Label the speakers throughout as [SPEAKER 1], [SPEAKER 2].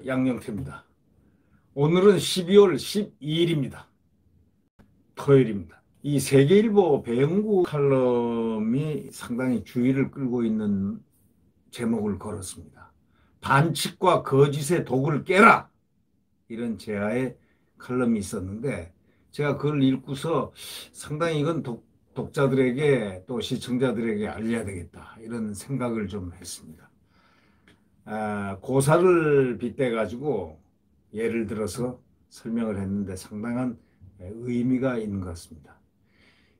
[SPEAKER 1] 양영태입니다. 오늘은 12월 12일입니다. 토요일입니다. 이 세계일보 배영구 칼럼이 상당히 주의를 끌고 있는 제목을 걸었습니다. 반칙과 거짓의 도구를 깨라! 이런 제하의 칼럼이 있었는데 제가 그걸 읽고서 상당히 이건 독자들에게 또 시청자들에게 알려야 되겠다 이런 생각을 좀 했습니다. 고사를 빗대 가지고 예를 들어서 설명을 했는데 상당한 의미가 있는 것 같습니다.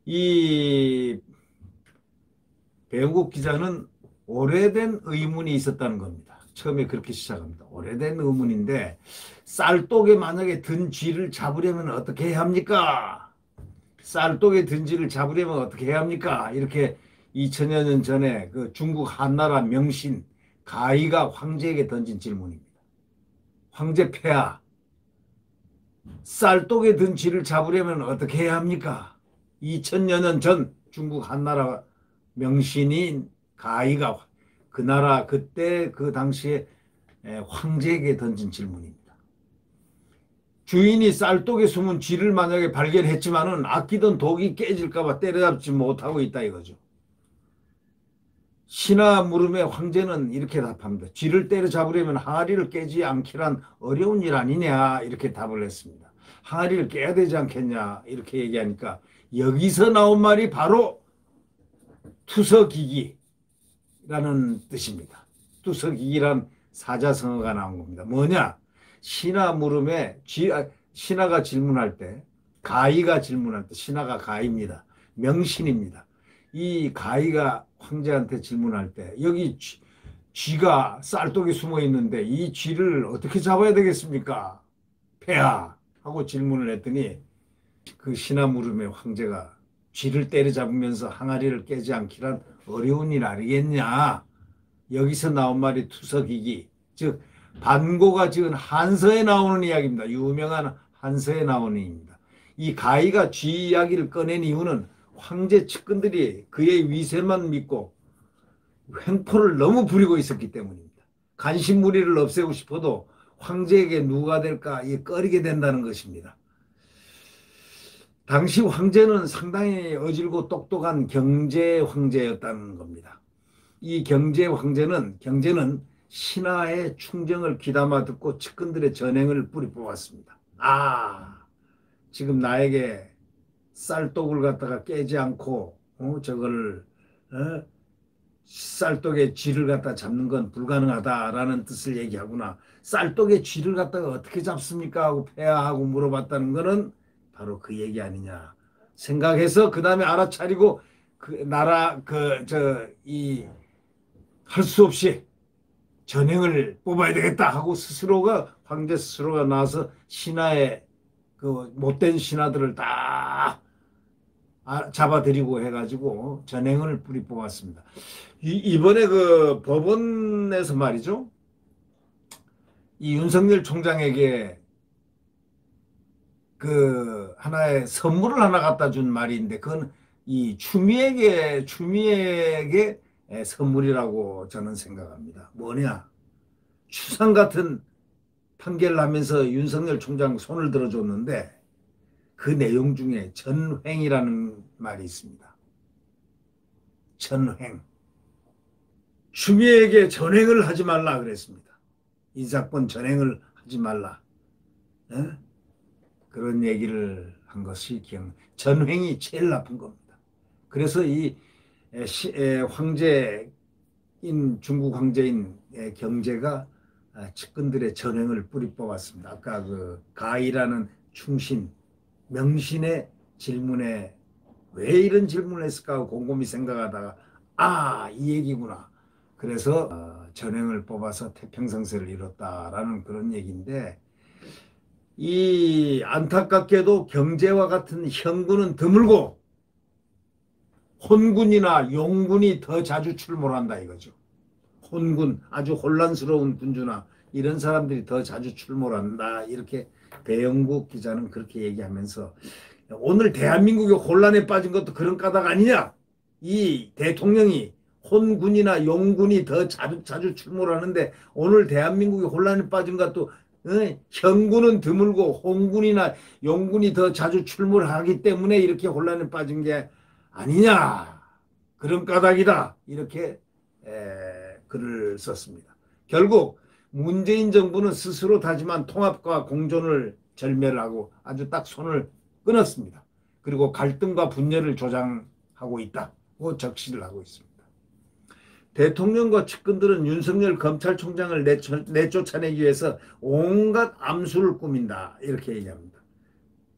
[SPEAKER 1] 이 배영국 기자는 오래된 의문이 있었다는 겁니다. 처음에 그렇게 시작합니다. 오래된 의문인데 쌀독에 만약에 든 쥐를 잡으려면 어떻게 해야 합니까? 쌀독에 든 쥐를 잡으려면 어떻게 해야 합니까? 이렇게 2000여 년 전에 그 중국 한나라 명신 가희가 황제에게 던진 질문입니다. 황제 폐하, 쌀독에 든 쥐를 잡으려면 어떻게 해야 합니까? 2000여 년 전 중국 한나라 명신인 가희가 그 나라 그때 그 당시에 황제에게 던진 질문입니다. 주인이 쌀독에 숨은 쥐를 만약에 발견했지만은 아끼던 독이 깨질까봐 때려잡지 못하고 있다 이거죠. 신하 물음에 황제는 이렇게 답합니다. 쥐를 때려잡으려면 항아리를 깨지 않기란 어려운 일 아니냐 이렇게 답을 했습니다. 항아리를 깨야 되지 않겠냐 이렇게 얘기하니까 여기서 나온 말이 바로 투서기기라는 뜻입니다. 투서기기란 사자성어가 나온 겁니다. 뭐냐? 신하 물음에 신하가 질문할 때 가희가 질문할 때 신하가 가희입니다. 명신입니다. 이 가희가 황제한테 질문할 때 여기 쥐가 쌀독에 숨어 있는데 이 쥐를 어떻게 잡아야 되겠습니까? 폐하 하고 질문을 했더니 그 신하 물음에 황제가 쥐를 때려잡으면서 항아리를 깨지 않기란 어려운 일 아니겠냐. 여기서 나온 말이 투서기기, 즉 반고가 지은 한서에 나오는 이야기입니다. 유명한 한서에 나오는 이야기입니다. 이 가희가 쥐 이야기를 꺼낸 이유는 황제 측근들이 그의 위세만 믿고 횡포를 너무 부리고 있었기 때문입니다. 간신무리를 없애고 싶어도 황제에게 누가 될까 꺼리게 된다는 것입니다. 당시 황제는 상당히 어질고 똑똑한 경제 황제였다는 겁니다. 이 경제는 신하의 충정을 귀담아 듣고 측근들의 전행을 뿌리 뽑았습니다. 지금 나에게 쌀독을 갖다가 깨지 않고 저걸 쌀독에 쥐를 갖다 잡는 건 불가능하다라는 뜻을 얘기하구나. 쌀독에 쥐를 갖다가 어떻게 잡습니까? 하고 폐하하고 물어봤다는 거는 바로 그 얘기 아니냐 생각해서 그 다음에 알아차리고 그 나라 할 수 없이 전행을 뽑아야 되겠다 하고 황제 스스로가 나와서 신하의 그 못된 신하들을 다 잡아들이고 해가지고 전행을 뿌리 뽑았습니다. 이번에 그 법원에서 말이죠. 이 윤석열 총장에게 그 하나의 선물을 하나 갖다 준 말인데 그건 이 추미애에게 선물이라고 저는 생각합니다. 뭐냐? 추상 같은 판결을 하면서 윤석열 총장 손을 들어줬는데 그 내용 중에 전횡이라는 말이 있습니다. 전횡. 추미애에게 전횡을 하지 말라 그랬습니다. 인사권 전횡을 하지 말라. 그런 얘기를 한 것이 전횡이 제일 나쁜 겁니다. 그래서 이 중국 황제인 경제가 측근들의 전횡을 뿌리 뽑았습니다. 아까 그 가희라는 충신, 명신의 질문에 왜 이런 질문을 했을까 하고 곰곰이 생각하다가 이 얘기구나. 그래서 전횡을 뽑아서 태평성세를 이뤘다라는 그런 얘기인데 이 안타깝게도 경제와 같은 현군은 드물고 혼군이나 용군이 더 자주 출몰한다 이거죠. 혼군, 아주 혼란스러운 군주나 이런 사람들이 더 자주 출몰한다. 이렇게 배영국 기자는 그렇게 얘기하면서 오늘 대한민국이 혼란에 빠진 것도 그런 까닭 아니냐. 이 대통령이 혼군이나 용군이 더 자주 출몰하는데 오늘 대한민국이 혼란에 빠진 것도 현군은 드물고 홍군이나 용군이 더 자주 출몰하기 때문에 이렇게 혼란에 빠진 게 아니냐. 그런 까닭이다. 이렇게 글을 썼습니다. 결국 문재인 정부는 스스로 다짐한 통합과 공존을 절멸하고 아주 딱 손을 끊었습니다. 그리고 갈등과 분열을 조장하고 있다고 적시를 하고 있습니다. 대통령과 측근들은 윤석열 검찰총장을 내쫓아내기 위해서 온갖 암수를 꾸민다. 이렇게 얘기합니다.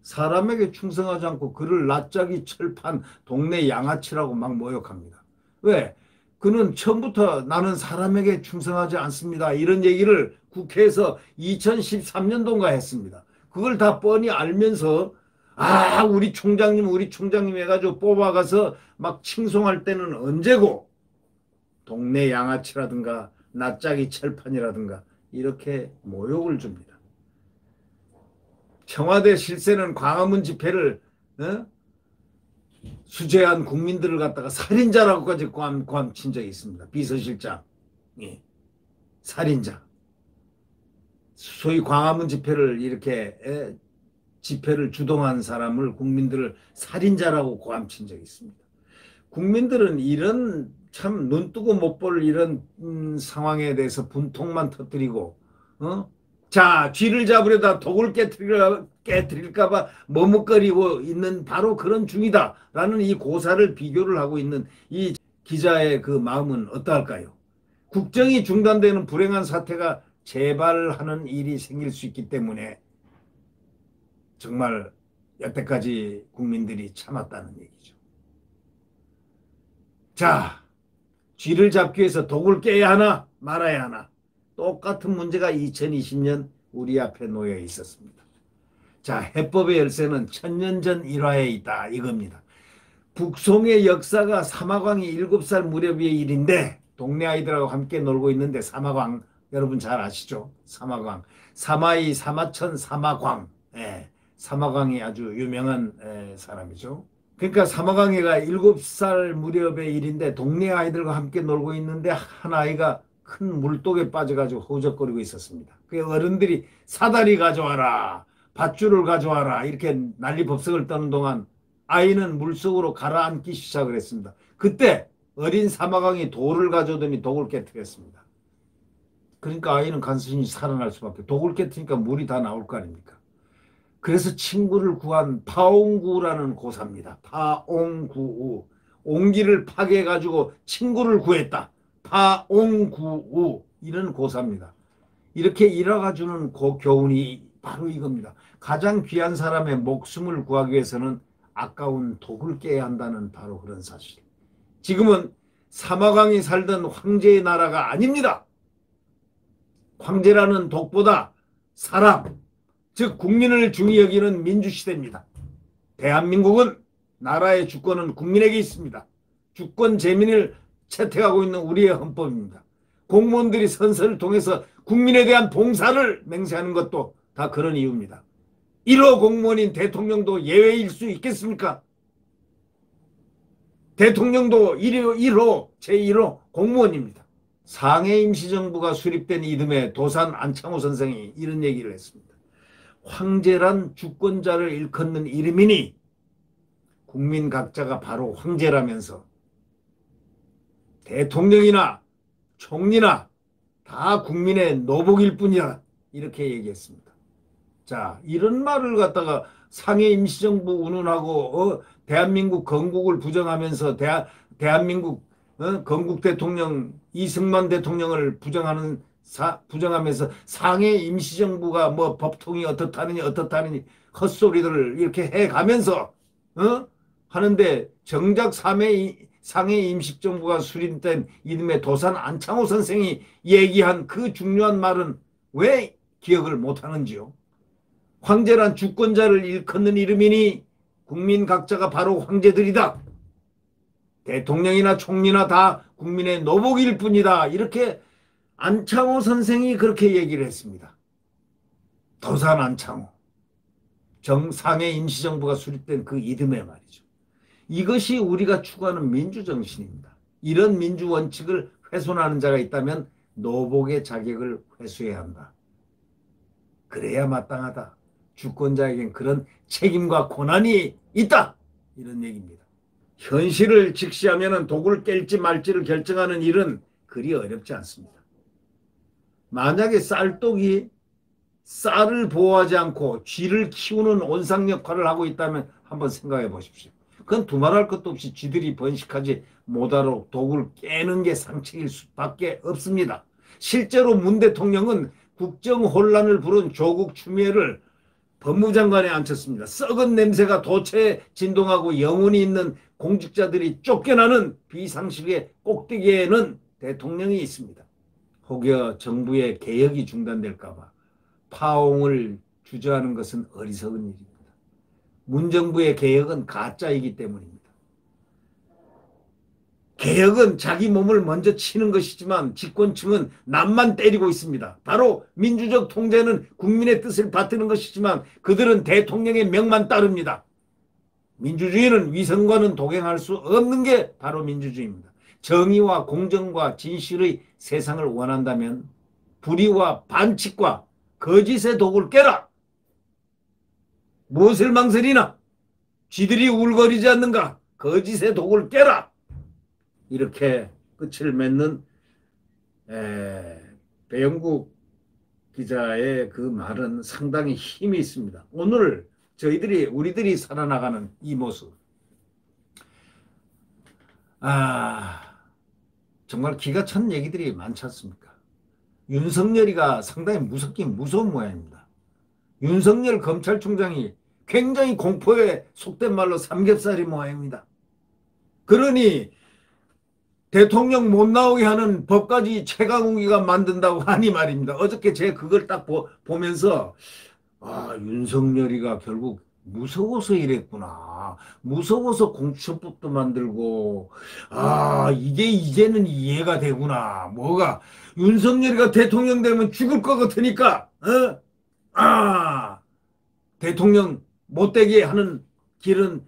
[SPEAKER 1] 사람에게 충성하지 않고 그를 낯짝이 철판 동네 양아치라고 막 모욕합니다. 왜? 그는 처음부터 나는 사람에게 충성하지 않습니다. 이런 얘기를 국회에서 2013년도인가 했습니다. 그걸 다 뻔히 알면서 우리 총장님 해가지고 뽑아가서 막 칭송할 때는 언제고 동네 양아치라든가 낯짝이 철판이라든가 이렇게 모욕을 줍니다. 청와대 실세는 광화문 집회를 수재한 국민들을 갖다가 살인자라고까지 친 적이 있습니다. 비서실장, 살인자. 소위 광화문 집회를 이렇게 집회를 주동한 사람을 국민들을 살인자라고 고함친 적이 있습니다. 국민들은 이런 참 눈뜨고 못 볼 이런 상황에 대해서 분통만 터뜨리고 자, 쥐를 잡으려다 독을 깨뜨릴까봐 머뭇거리고 있는 바로 그런 중이다라는 이 고사를 비교를 하고 있는 이 기자의 그 마음은 어떠할까요? 국정이 중단되는 불행한 사태가 재발하는 일이 생길 수 있기 때문에 정말 여태까지 국민들이 참았다는 얘기죠. 자, 쥐를 잡기 위해서 독을 깨야 하나 말아야 하나. 똑같은 문제가 2020년 우리 앞에 놓여 있었습니다. 자, 해법의 열쇠는 1000년 전 일화에 있다 이겁니다. 북송의 역사가 사마광이 7살 무렵의 일인데 동네 아이들하고 함께 놀고 있는데 사마광 여러분 잘 아시죠? 사마광. 사마이, 사마천, 사마광. 사마광이 아주 유명한 사람이죠. 그러니까 사마광이가 7살 무렵의 일인데 동네 아이들과 함께 놀고 있는데 한 아이가 큰 물독에 빠져가지고 허우적거리고 있었습니다. 그 어른들이 사다리 가져와라, 밧줄을 가져와라 이렇게 난리법석을 떠는 동안 아이는 물속으로 가라앉기 시작을 했습니다. 그때 어린 사마광이 돌을 가져오더니 독을 깨뜨렸습니다. 그러니까 아이는 간신히 살아날 수밖에. 독을 깨뜨리니까 물이 다 나올 거 아닙니까? 그래서 친구를 구한 파옹구라는 고사입니다. 파옹구우. 옹기를 파괴해가지고 친구를 구했다. 파옹구우. 이런 고사입니다. 이렇게 일화가주는 교훈이 바로 이겁니다. 가장 귀한 사람의 목숨을 구하기 위해서는 아까운 독을 깨야 한다는 바로 그런 사실. 지금은 사마광이 살던 황제의 나라가 아닙니다. 황제라는 독보다 사람, 즉 국민을 중히 여기는 민주시대입니다. 대한민국은 나라의 주권은 국민에게 있습니다. 주권 재민을 채택하고 있는 우리의 헌법입니다. 공무원들이 선서를 통해서 국민에 대한 봉사를 맹세하는 것도 다 그런 이유입니다. 1호 공무원인 대통령도 예외일 수 있겠습니까? 대통령도 1호 제1호 공무원입니다. 상해 임시정부가 수립된 이듬해 도산 안창호 선생이 이런 얘기를 했습니다. 황제란 주권자를 일컫는 이름이니 국민 각자가 바로 황제라면서 대통령이나 총리나 다 국민의 노복일 뿐이야 이렇게 얘기했습니다. 자, 이런 말을 갖다가 상해 임시정부 운운하고 대한민국 건국을 부정하면서 대한민국 건국 대통령 이승만 대통령을 부정하면서 상해 임시정부가 뭐 법통이 어떻다느니 헛소리들을 이렇게 해가면서 하는데 정작 상해 임시정부가 수립된 이듬해 도산 안창호 선생이 얘기한 그 중요한 말은 왜 기억을 못하는지요? 황제란 주권자를 일컫는 이름이니 국민 각자가 바로 황제들이다. 대통령이나 총리나 다 국민의 노복일 뿐이다. 이렇게 안창호 선생이 그렇게 얘기를 했습니다. 도산 안창호. 상해 임시정부가 수립된 그 이듬해 말이죠. 이것이 우리가 추구하는 민주정신입니다. 이런 민주 원칙을 훼손하는 자가 있다면 노복의 자격을 회수해야 한다. 그래야 마땅하다. 주권자에겐 그런 책임과 권한이 있다. 이런 얘기입니다. 현실을 직시하면 독을 깰지 말지를 결정하는 일은 그리 어렵지 않습니다. 만약에 쌀독이 쌀을 보호하지 않고 쥐를 키우는 온상 역할을 하고 있다면 한번 생각해 보십시오. 그건 두말할 것도 없이 쥐들이 번식하지 못하도록 독을 깨는 게 상책일 수밖에 없습니다. 실제로 문 대통령은 국정 혼란을 부른 조국 추미애를 법무장관에 앉혔습니다. 썩은 냄새가 도처에 진동하고 영혼이 있는 공직자들이 쫓겨나는 비상식의 꼭대기에는 대통령이 있습니다. 혹여 정부의 개혁이 중단될까 봐 파홍을 주저하는 것은 어리석은 일입니다. 문정부의 개혁은 가짜이기 때문입니다. 개혁은 자기 몸을 먼저 치는 것이지만 집권층은 남만 때리고 있습니다. 바로 민주적 통제는 국민의 뜻을 받드는 것이지만 그들은 대통령의 명만 따릅니다. 민주주의는 위선과는 동행할 수 없는 게 바로 민주주의입니다. 정의와 공정과 진실의 세상을 원한다면 불의와 반칙과 거짓의 독을 깨라. 무엇을 망설이나? 쥐들이 울거리지 않는가? 거짓의 독을 깨라. 이렇게 끝을 맺는 배영국 기자의 그 말은 상당히 힘이 있습니다. 오늘 우리들이 살아나가는 이 모습, 정말 기가 찬 얘기들이 많지 않습니까? 윤석열이가 상당히 무섭긴 무서운 모양입니다. 윤석열 검찰총장이 굉장히 공포에 속된 말로 삼겹살이 모양입니다. 그러니 대통령 못 나오게 하는 법까지 최강욱이가 만든다고 하니 말입니다. 어저께 제가 그걸 딱 보면서 윤석열이가 결국 무서워서 이랬구나. 무서워서 공수처법도 만들고 이게 이제는 이해가 되구나. 뭐가 윤석열이가 대통령 되면 죽을 것 같으니까 대통령 못되게 하는 길은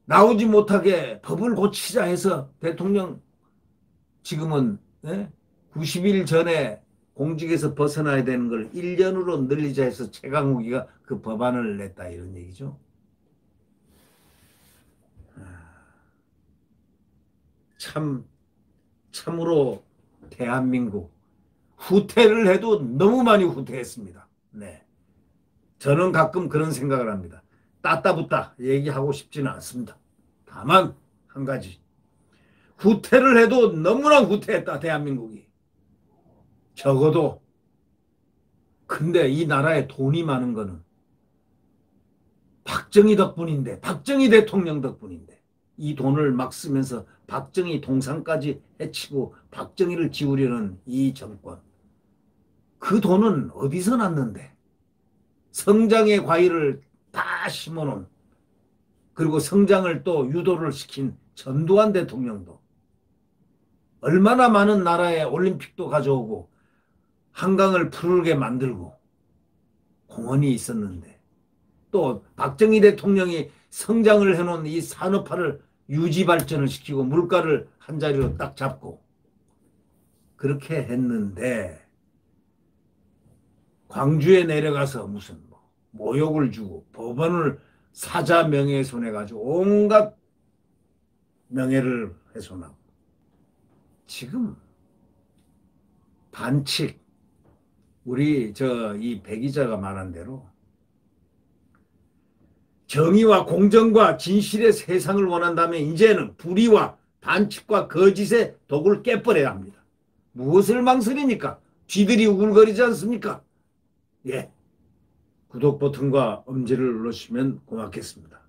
[SPEAKER 1] 나오지 못하게 법을 고치자 해서 대통령 지금은 90일 전에 공직에서 벗어나야 되는 걸 1년으로 늘리자 해서 최강욱이가 그 법안을 냈다 이런 얘기죠. 참으로 대한민국 후퇴를 해도 너무 많이 후퇴했습니다. 네. 저는 가끔 그런 생각을 합니다. 따따붙다 얘기하고 싶지는 않습니다. 다만 한 가지. 후퇴를 해도 너무나 후퇴했다 대한민국이. 적어도 근데 이 나라에 돈이 많은 거는 박정희 덕분인데 박정희 대통령 덕분인데 이 돈을 막 쓰면서 박정희 동상까지 해치고 박정희를 지우려는 이 정권 그 돈은 어디서 났는데 성장의 과일을 다 심어놓은 그리고 성장을 또 유도를 시킨 전두환 대통령도 얼마나 많은 나라에 올림픽도 가져오고 한강을 푸르게 만들고 공헌이 있었는데 또 박정희 대통령이 성장을 해놓은 이 산업화를 유지 발전을 시키고 물가를 한 자리로 딱 잡고 그렇게 했는데 광주에 내려가서 무슨 모욕을 주고 법원을 사자 명예훼손해가지고 온갖 명예를 훼손하고 지금 반칙 우리 이 배 기자가 말한 대로 정의와 공정과 진실의 세상을 원한다면 이제는 불의와 반칙과 거짓의 독을 깨버려야 합니다. 무엇을 망설이니까? 쥐들이 우글거리지 않습니까? 예. 구독 버튼과 엄지를 눌러주시면 고맙겠습니다.